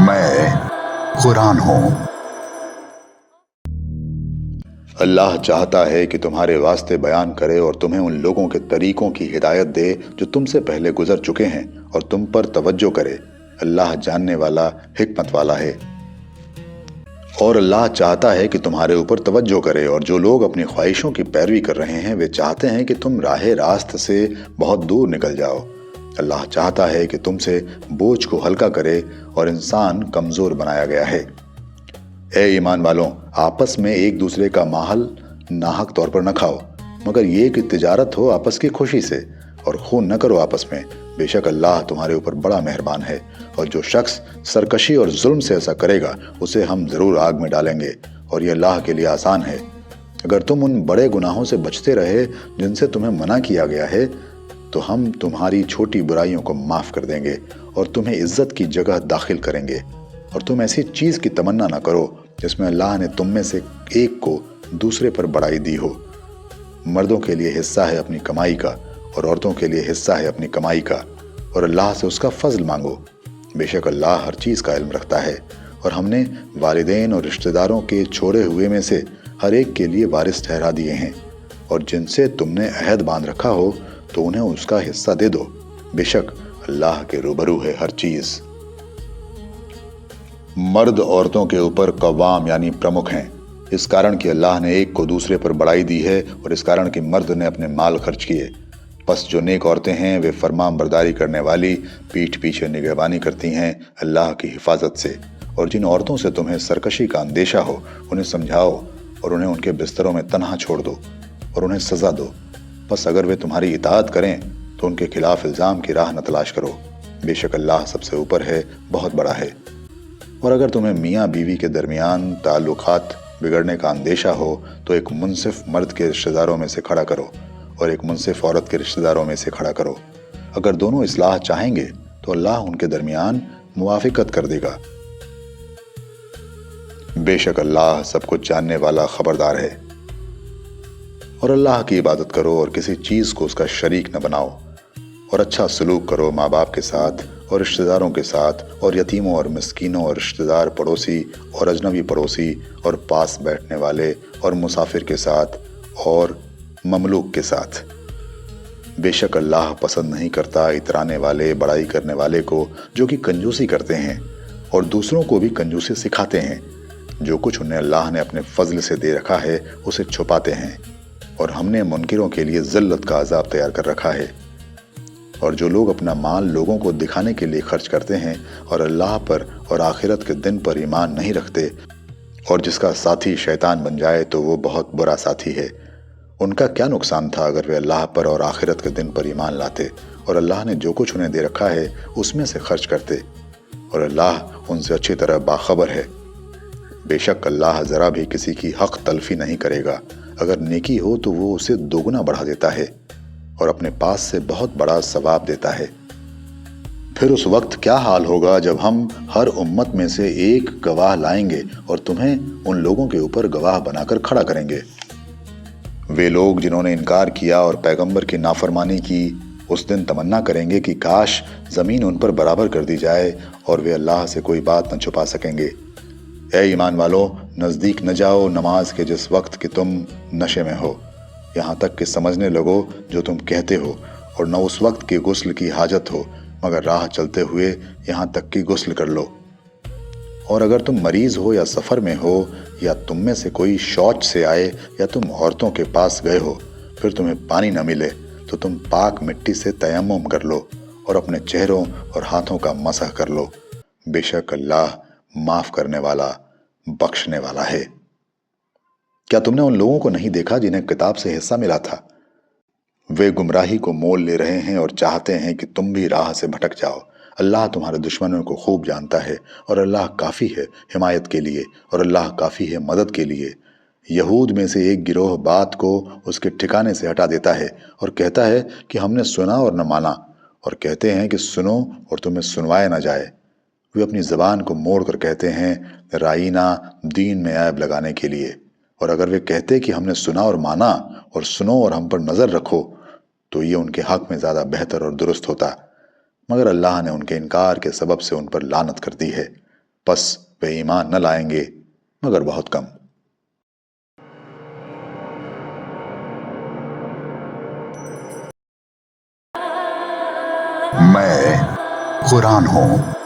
मैं कुरान हूँ। अल्लाह चाहता है कि तुम्हारे वास्ते बयान करे और तुम्हें उन लोगों के तरीकों की हिदायत दे जो तुमसे पहले गुजर चुके हैं और तुम पर तवज्जो करे। अल्लाह जानने वाला, हिकमत वाला है। और अल्लाह चाहता है कि तुम्हारे ऊपर तवज्जो करे, और जो लोग अपनी ख्वाहिशों की पैरवी कर रहे हैं वे चाहते हैं कि तुम राह रास्त से बहुत दूर निकल जाओ। अल्लाह चाहता है कि तुमसे बोझ को हल्का करे, और इंसान कमज़ोर बनाया गया है। ए ईमान वालों, आपस में एक दूसरे का माल नाहक तौर पर न खाओ, मगर ये कि तिजारत हो आपस की खुशी से, और खून न करो आपस में। बेशक अल्लाह तुम्हारे ऊपर बड़ा मेहरबान है। और जो शख्स सरकशी और जुल्म से ऐसा करेगा उसे हम ज़रूर आग में डालेंगे, और ये अल्लाह के लिए आसान है। अगर तुम उन बड़े गुनाहों से बचते रहे जिनसे तुम्हें मना किया गया है, तो हम तुम्हारी छोटी बुराइयों को माफ़ कर देंगे और तुम्हें इज्जत की जगह दाखिल करेंगे। और तुम ऐसी चीज़ की तमन्ना न करो जिसमें अल्लाह ने तुम में से एक को दूसरे पर बढ़ाई दी हो। मर्दों के लिए हिस्सा है अपनी कमाई का, और औरतों के लिए हिस्सा है अपनी कमाई का, और अल्लाह से उसका फजल मांगो। बेशक अल्लाह हर चीज़ का इल्म रखता है। और हमने वालिदैन और रिश्तेदारों के छोड़े हुए में से हर एक के लिए वारिस ठहरा दिए हैं, और जिनसे तुमने अहद बांध रखा हो तो उन्हें उसका हिस्सा दे दो। बेशक अल्लाह के रूबरू है हर चीज़। मर्द औरतों के ऊपर कव्वाम यानी प्रमुख हैं, इस कारण कि अल्लाह ने एक को दूसरे पर बढ़ाई दी है, और इस कारण कि मर्द ने अपने माल खर्च किए। बस जो नेक औरतें हैं वे फरमान बरदारी करने वाली, पीठ पीछे निगहबानी करती हैं अल्लाह की हिफाजत से। और जिन औरतों से तुम्हें सरकशी का अंदेशा हो उन्हें समझाओ, और उन्हें उनके बिस्तरों में तन्हा छोड़ दो और उन्हें सज़ा दो। बस अगर वे तुम्हारी इताअत करें तो उनके खिलाफ इल्ज़ाम की राह न तलाश करो। बेशक अल्लाह सबसे ऊपर है, बहुत बड़ा है। और अगर तुम्हें मियाँ बीवी के दरमियान ताल्लुकात बिगड़ने का अंदेशा हो तो एक मुनसिफ मर्द के रिश्तेदारों में से खड़ा करो और एक मुनसिफ औरत के रिश्तेदारों में से खड़ा करो। अगर दोनों इस्लाह चाहेंगे तो अल्लाह उनके दरमियान मुवाफ़िक़त कर देगा। बेशक अल्लाह सब कुछ जानने वाला, खबरदार है। और अल्लाह की इबादत करो और किसी चीज़ को उसका शरीक न बनाओ, और अच्छा सलूक करो माँ बाप के साथ और रिश्तेदारों के साथ, और यतीमों और मिस्कीनों और रिश्तेदार पड़ोसी और अजनबी पड़ोसी और पास बैठने वाले और मुसाफिर के साथ और ममलूक के साथ। बेशक अल्लाह पसंद नहीं करता इतराने वाले, बड़ाई करने वाले को, जो कि कंजूसी करते हैं और दूसरों को भी कंजूसी सिखाते हैं। जो कुछ उन्हें अल्लाह ने अपने फजल से दे रखा है उसे छुपाते हैं, और हमने मुनकिरों के लिए ज़िल्लत का अजाब तैयार कर रखा है। और जो लोग अपना माल लोगों को दिखाने के लिए खर्च करते हैं और अल्लाह पर और आखिरत के दिन पर ईमान नहीं रखते, और जिसका साथी शैतान बन जाए तो वो बहुत बुरा साथी है। उनका क्या नुकसान था अगर वे अल्लाह पर और आखिरत के दिन पर ईमान लाते और अल्लाह ने जो कुछ उन्हें दे रखा है उसमें से खर्च करते, और अल्लाह उनसे अच्छी तरह बाखबर है। बेशक अल्लाह ज़रा भी किसी की हक तलफी नहीं करेगा। अगर नेकी हो तो वो उसे दोगुना बढ़ा देता है और अपने पास से बहुत बड़ा सवाब देता है। फिर उस वक्त क्या हाल होगा जब हम हर उम्मत में से एक गवाह लाएंगे और तुम्हें उन लोगों के ऊपर गवाह बनाकर खड़ा करेंगे। वे लोग जिन्होंने इनकार किया और पैगंबर की नाफरमानी की उस दिन तमन्ना करेंगे कि काश ज़मीन उन पर बराबर कर दी जाए, और वे अल्लाह से कोई बात न छुपा सकेंगे। ए ईमान वालों, नज़दीक न जाओ नमाज के जिस वक्त कि तुम नशे में हो, यहाँ तक कि समझने लगो जो तुम कहते हो, और न उस वक्त की गुस्ल की हाजत हो मगर राह चलते हुए यहाँ तक कि गुस्ल कर लो। और अगर तुम मरीज़ हो या सफ़र में हो, या तुम में से कोई शौच से आए, या तुम औरतों के पास गए हो, फिर तुम्हें पानी न मिले, तो तुम पाक मिट्टी से तयम्मुम कर लो और अपने चेहरों और हाथों का मसह कर लो। बेशक अल्लाह माफ़ करने वाला, बख्शने वाला है। क्या तुमने उन लोगों को नहीं देखा जिन्हें किताब से हिस्सा मिला था? वे गुमराही को मोल ले रहे हैं और चाहते हैं कि तुम भी राह से भटक जाओ। अल्लाह तुम्हारे दुश्मनों को खूब जानता है, और अल्लाह काफ़ी है हिमायत के लिए, और अल्लाह काफ़ी है मदद के लिए। यहूद में से एक गिरोह बात को उसके ठिकाने से हटा देता है और कहता है कि हमने सुना और न माना, और कहते हैं कि सुनो और तुम्हें सुनवाया न जाए। वे अपनी ज़बान को मोड़ कर कहते हैं राइना, दीन में ऐब लगाने के लिए। और अगर वे कहते कि हमने सुना और माना, और सुनो और हम पर नज़र रखो, तो ये उनके हक़ में ज़्यादा बेहतर और दुरुस्त होता। मगर अल्लाह ने उनके इनकार के सबब से उन पर लानत कर दी है। بس وہ ایمان نہ لائیں گے مگر بہت کم۔ میں قرآن ہوں۔